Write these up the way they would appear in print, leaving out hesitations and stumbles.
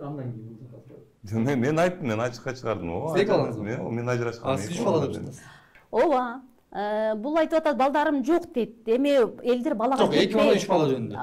Андан кийин Мен айттым, мен ачыкка чыгардым. Сиз эки балаңыз бар? Мен ажырашкам. Сиз үч бала деп жатасыз. Ооба. Бул айтып атат, балдарым жок дейт. Эми элдер балага Жок, эки бала, үч бала жөнүндө.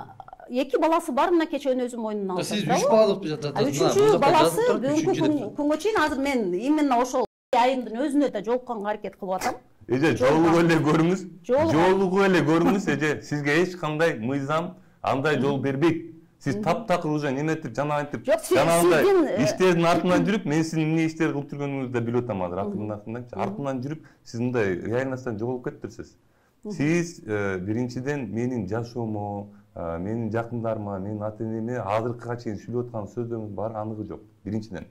Эки баласы бар, мына кече өзүм мойнуна алып. Сиз үч бала деп жатасыз. Үчүнчү баласы бүгүнкү күнгө чейин азыр мен именно ошол айымдын өзүнө да жолукканга аракет кылып атам. Эже жолугуп эле көрүңүз. Жолугуп эле көрүңүз, эже. Сизге эч кандай мыйзам андай жол бербейт. Сиз таптакыр уже неметип, жана антип, жанагындай иштердин артынан жүрүп, мен сиздин эмне иштер кылып жүргөнүңүздү да билип атам азыр. Артынан жүрүп, сиз мындай реальносттан жоголуп кетиптирсиз. Сиз биринчиден менин жашоомо, менин жакындарыма, менин ата-энеме азыркыга чейин сүйлөп аткан сөздөрүңүз бар, аныгы жок. Биринчиден.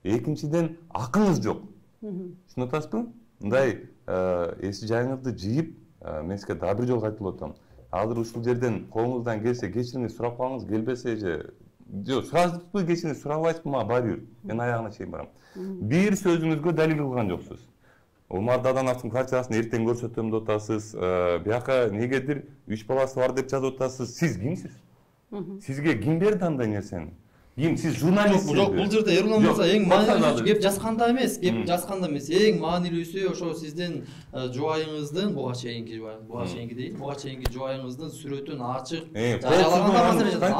Экинчиден, акыңыз жок. Түшүнүп атасызбы? Мындай эси жайыңызды жыйып, мен сизге дагы бир жолу айтып атам. Азыр ушул жерден колуңуздан келсе кечириңиз сурап калыңыз, келбесе же жок, сурасызбы, кечириңиз сурабайсызбы, мага баары бир. Мен аягына чейин барам. Бир сөзүңүзгө далил кылган жоксуз. Омар Дадановдун квартирасына эртең көрсөтөм деп атасыз. Бияка негедир 3 баласы бар деп жазып атасыз. Сиз кимсиз? Сизге ким берди андай нерсени? Ким? Сиз журналистсиз. Жок, бул жерде Эрулан мырза эң маанилүүсү кеп жазганда эмес, эң маанилүүсү ошо сиздин жубайыңыздын буга чейинки жубайыңыздын сүрөтүн ачык жарыялаганда маселе жатат.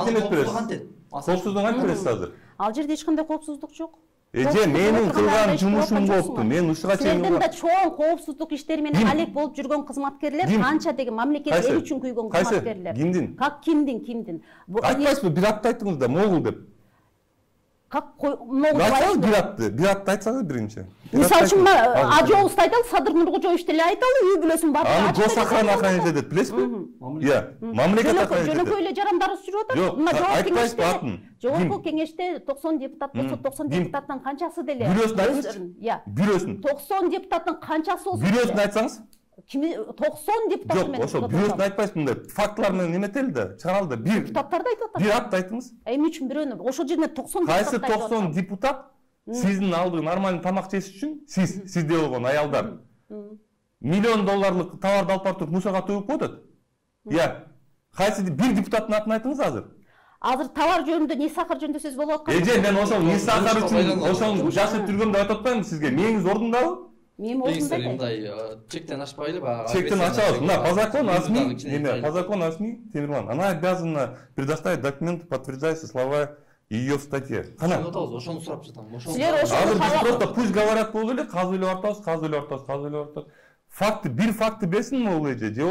Коопсуздук кантип бересиз азыр? Ал жерде эч кандай коопсуздук жок. Эже, менин кылган жумушум болупту. Мен ушуга чейин силерден да чоң коопсуздук иштери менен алек болуп жүргөн кызматкерлер, канча деген мамлекет эл үчүн күйгөн кызматкерлер. Кимдин? Как кимдин? Айтпайсызбы, бир атты айттыңыз да, могул деп. Как могул айтсаңыз, бир атты айтсаңыз биринчи. Мисалы үчүн Ажоовду айталы, Садыр Нуркожоевичти эле айталы, үй бүлөсүн баары. Аны госохрана охранять этет, билесизби? Мамлекет охранять этет. Жөнөкөй эле жарандарыбыз жүрүп атат. Жок, айтпайсызбы атын? Жогорку кеңеште 90 депутат болсо, 90 депутаттын канчасы деле? Бирөөсүн айтыңызчы. Бирөөсүн. 90 депутаттын канчасы болсо? Бирөөсүн айтсаңыз? 90 депутат менен. Жок, ошо бирөөсүн айтпайсыз, мындай фактылар менен эметели да, чыгаралы да. Бир депутаттарды айтып атат. Бир атты айтыңыз. Эмне үчүн бирөөнү? Ошол жерде 90 депутат. Кайсы 90 депутат сиздин алдыгы нормалдуу тамак жеш үчүн, сизде болгон аялдар $1 миллион товарды алып барып туруп мусорго төгүп коёт? Кайсы бир депутаттын атын айтыңыз азыр? Азыр товар жөнүндө, Нисахар жөнүндө сөз болуп аткан. Эже, мен ошол Нисахар үчүн ошол жашып жүргөмдү айтып атпаймынбы сизге? Мээңиз ордундабы? Мен ордунда мындай чектен ашпайлы баягы. Чектен ачабыз. Мына по закону СМИ, Темирлан, она обязана предоставить документы, подтверждающие слова ее в статье. Кана. Ошону сурап жатам. Азыр биз просто пусть говорят болду эле, казып эле артабыз. Факты, бир факты берсин могул эже.